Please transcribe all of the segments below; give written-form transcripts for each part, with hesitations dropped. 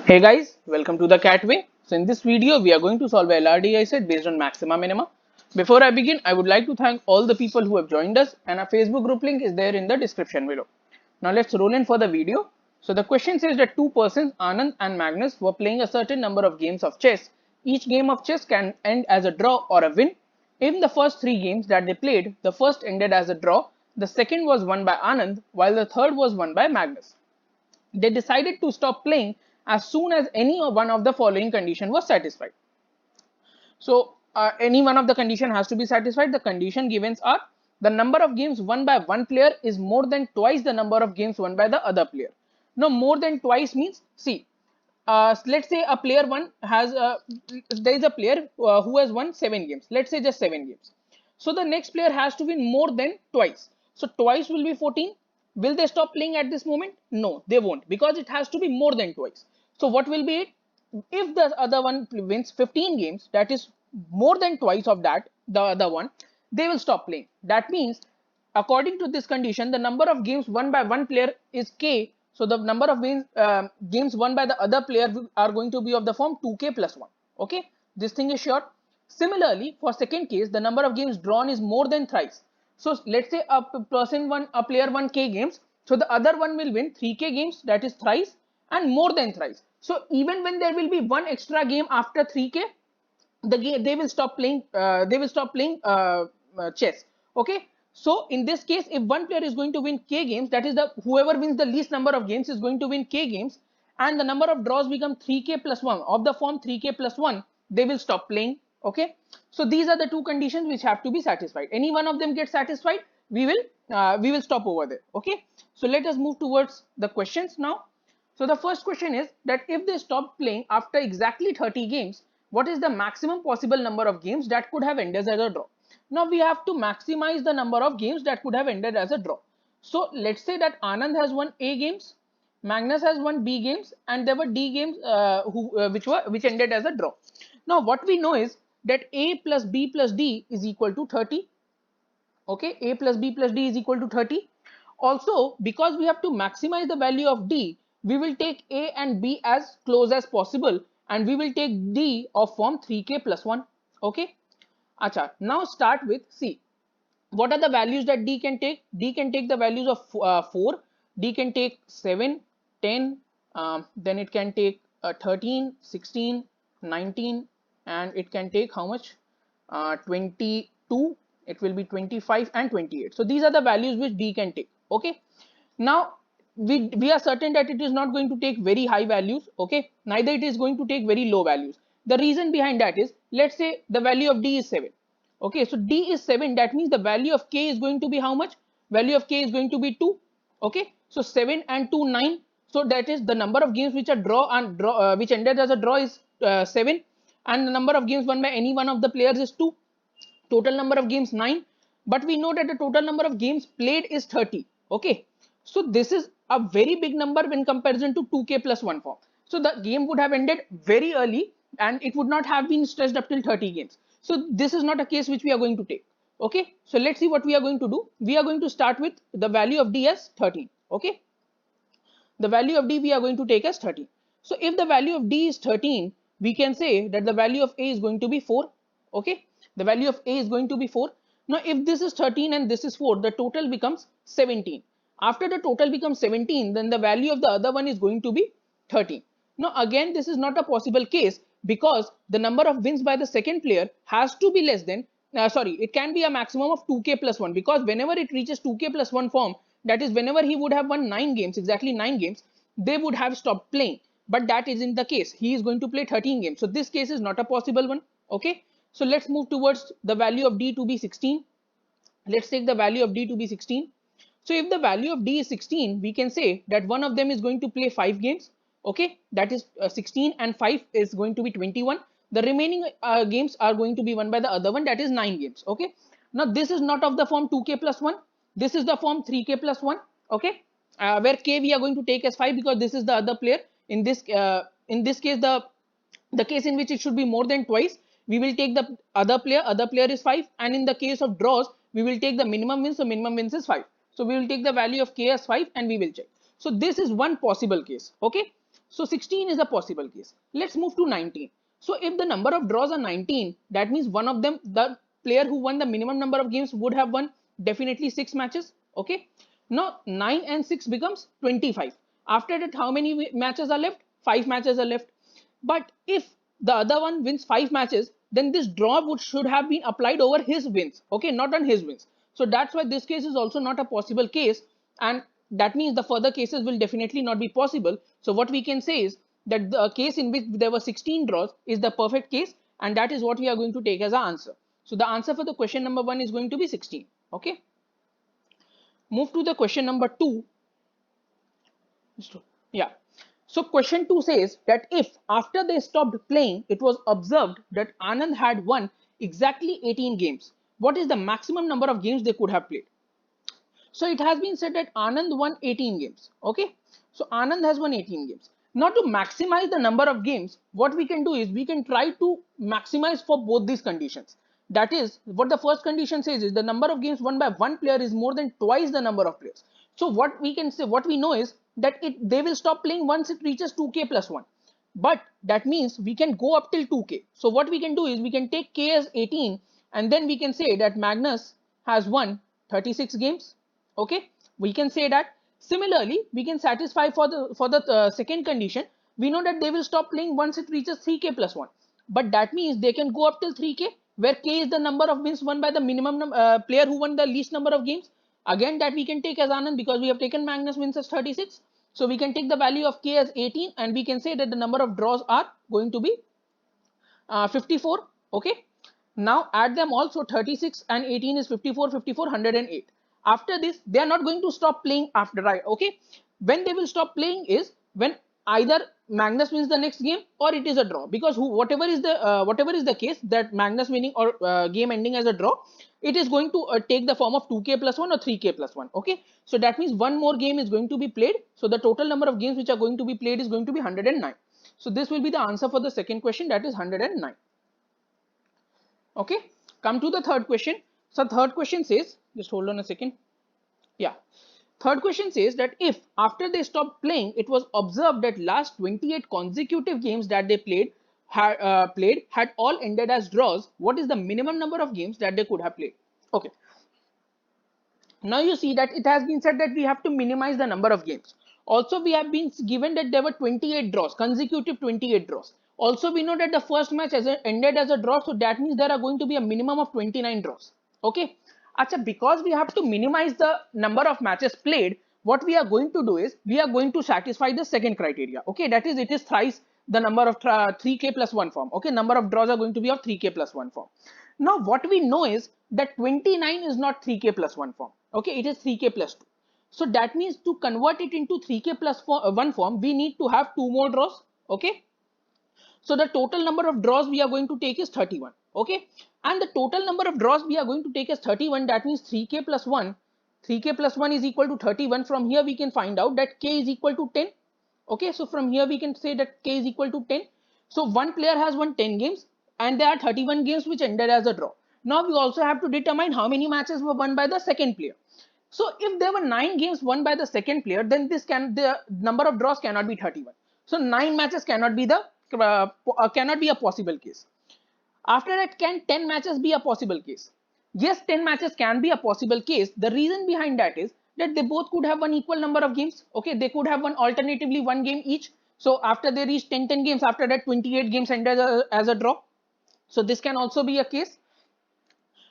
Hey guys, welcome to the Catway. So in this video, we are going to solve a LRDI set based on maxima minima. Before I begin, I would like to thank all the people who have joined us, and our Facebook group link is there in the description below. Now let's roll in for the video. So the question says that two persons, Anand and Magnus, were playing a certain number of games of chess. Each game of chess can end as a draw or a win. In the first three games that they played, the first ended as a draw, the second was won by Anand, while the third was won by Magnus. They decided to stop playing as soon as any one of the following condition was satisfied. So any one of the condition has to be satisfied. The condition given are the number of games won by one player is more than twice the number of games won by the other player. Now more than twice means, see, let's say a player one has there is a player who has won 7 games. Let's say just 7 games. So the next player has to win more than twice. So twice will be 14. Will they stop playing at this moment? No, they won't, because it has to be more than twice. So what will be it? If the other one wins 15 games, that is more than twice of that, the other one, they will stop playing. That means, according to this condition, the number of games won by one player is k. So the number of games won by the other player are going to be of the form 2k plus 1. Okay, this thing is sure. Similarly, for second case, the number of games drawn is more than thrice. So let's say a player won k games, so the other one will win 3k games, that is thrice, and more than thrice. So even when there will be one extra game after 3k, the game they will stop playing. Chess. Okay. So in this case, if one player is going to win k games, that is the whoever wins the least number of games is going to win k games, and the number of draws become 3k plus 1 of the form 3k plus 1. They will stop playing. Okay. So these are the two conditions which have to be satisfied. Any one of them gets satisfied, we will stop over there. Okay. So let us move towards the questions now. So the first question is that if they stop playing after exactly 30 games, what is the maximum possible number of games that could have ended as a draw? Now we have to maximize the number of games that could have ended as a draw. So let's say that Anand has won A games, Magnus has won B games, and there were D games which ended as a draw. Now what we know is that A plus B plus D is equal to 30. Okay, A plus B plus D is equal to 30. Also, because we have to maximize the value of D, we will take A and B as close as possible, and we will take D of form 3k plus 1. Okay. Acha, now start with C. What are the values that D can take? D can take the values of 4, D can take 7, 10, then it can take 13, 16, 19, and it can take how much? 22, it will be 25 and 28. So these are the values which D can take. Okay. Now we are certain that it is not going to take very high values. Okay. Neither it is going to take very low values. The reason behind that is, let's say the value of D is 7. Okay, so D is 7. That means the value of K is going to be how much? Value of K is going to be 2. Okay, so 7 and 2, 9. So that is the number of games which are which ended as a draw is 7, and the number of games won by any one of the players is 2. Total number of games 9, but we know that the total number of games played is 30. Okay, so this is a very big number in comparison to 2k plus 1 form. So the game would have ended very early, and it would not have been stretched up till 30 games. So this is not a case which we are going to take. Okay, so let's see what we are going to do. We are going to start with the value of D as 13. Okay, the value of D we are going to take as 13. So if the value of D is 13, we can say that the value of A is going to be 4. Okay, the value of A is going to be 4. Now if this is 13 and this is 4, the total becomes 17. After the total becomes 17, then the value of the other one is going to be 13. Now again, this is not a possible case, because the number of wins by the second player has to be less than, it can be a maximum of 2k plus 1, because whenever it reaches 2k plus 1 form, that is whenever he would have won 9 games, exactly 9 games, they would have stopped playing. But that isn't the case. He is going to play 13 games. So this case is not a possible one. Okay. So let's move towards the value of D to be 16. Let's take the value of D to be 16. So if the value of D is 16, we can say that one of them is going to play 5 games. Okay, that is 16, and 5 is going to be 21. The remaining games are going to be won by the other one, that is 9 games. Okay, now this is not of the form 2k plus 1. This is the form 3k plus 1. Okay, where k we are going to take as 5, because this is the other player. In this case, the case in which it should be more than twice, we will take the other player is 5, and in the case of draws, we will take the minimum wins. So minimum wins is 5. So we will take the value of k as 5, and we will check. So this is one possible case. Okay, So 16 is a possible case. Let's move to 19. So if the number of draws are 19, that means one of them, the player who won the minimum number of games would have won definitely 6 matches. Okay. Now 9 and 6 becomes 25. After that, how many matches are left? 5 matches are left. But if the other one wins 5 matches, then this draw should have been applied over his wins. Okay, not on his wins. So that's why this case is also not a possible case, and that means the further cases will definitely not be possible. So what we can say is that the case in which there were 16 draws is the perfect case, and that is what we are going to take as our answer. So the answer for the question number 1 is going to be 16. Okay. Move to the question number 2. Yeah. So question 2 says that if after they stopped playing, it was observed that Anand had won exactly 18 games, what is the maximum number of games they could have played? So it has been said that Anand won 18 games. Okay. So Anand has won 18 games. Now to maximize the number of games, what we can do is we can try to maximize for both these conditions. That is, what the first condition says is the number of games won by one player is more than twice the number of players. So what we can say, what we know is that they will stop playing once it reaches 2k plus 1. But that means we can go up till 2k. So what we can do is we can take k as 18, and then we can say that Magnus has won 36 games. Okay, we can say that. Similarly, we can satisfy for the second condition. We know that they will stop playing once it reaches 3k plus 1. But that means they can go up till 3k, where k is the number of wins won by the minimum player who won the least number of games. Again, that we can take as Anand, because we have taken Magnus wins as 36. So we can take the value of k as 18, and we can say that the number of draws are going to be 54. Okay. Now add them all. So 36 and 18 is 54, 54, 108. After this, they are not going to stop playing after, right? Okay. When they will stop playing is when either Magnus wins the next game or it is a draw, because whatever is the case, that Magnus winning or game ending as a draw, it is going to take the form of 2k plus 1 or 3k plus 1. Okay. So that means one more game is going to be played. So the total number of games which are going to be played is going to be 109. So this will be the answer for the second question, that is 109. Okay, come to the third question. So third question says, just hold on a second. Yeah, third question says that if after they stopped playing, it was observed that last 28 consecutive games that they played had all ended as draws, what is the minimum number of games that they could have played? Okay. Now you see that it has been said that we have to minimize the number of games. Also, we have been given that there were 28 draws, consecutive 28 draws. Also, we know that the first match ended as a draw, so that means there are going to be a minimum of 29 draws. Okay. Achha, because we have to minimize the number of matches played, what we are going to do is we are going to satisfy the second criteria. Okay, that is, it is thrice the number of 3k plus 1 form. Okay, number of draws are going to be of 3k plus 1 form. Now, what we know is that 29 is not 3k plus 1 form. Okay, it is 3k plus 2. So that means to convert it into 3k plus 1 form, we need to have 2 more draws. Okay. So the total number of draws we are going to take is 31. Okay. And the total number of draws we are going to take is 31. That means 3k plus 1. 3k plus 1 is equal to 31. From here we can find out that k is equal to 10. Okay. So from here we can say that k is equal to 10. So one player has won 10 games and there are 31 games which ended as a draw. Now we also have to determine how many matches were won by the second player. So if there were 9 games won by the second player, then the number of draws cannot be 31. So 9 matches cannot be a possible case. After that, can 10 matches be a possible case? Yes, 10 matches can be a possible case. The reason behind that is that they both could have one equal number of games. Okay, they could have won alternatively one game each. So after they reach 10 games, after that 28 games ended as a draw. So this can also be a case.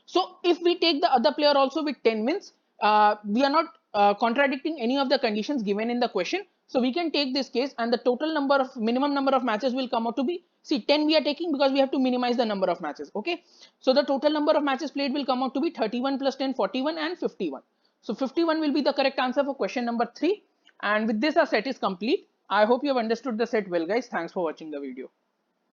So if we take the other player also with 10 wins, we are not contradicting any of the conditions given in the question. So we can take this case and the total number of minimum number of matches will come out to be, see, 10 we are taking because we have to minimize the number of matches. Okay. So the total number of matches played will come out to be 31 plus 10, 41 and 51. So 51 will be the correct answer for question number 3. And with this, our set is complete. I hope you have understood the set well, guys. Thanks for watching the video.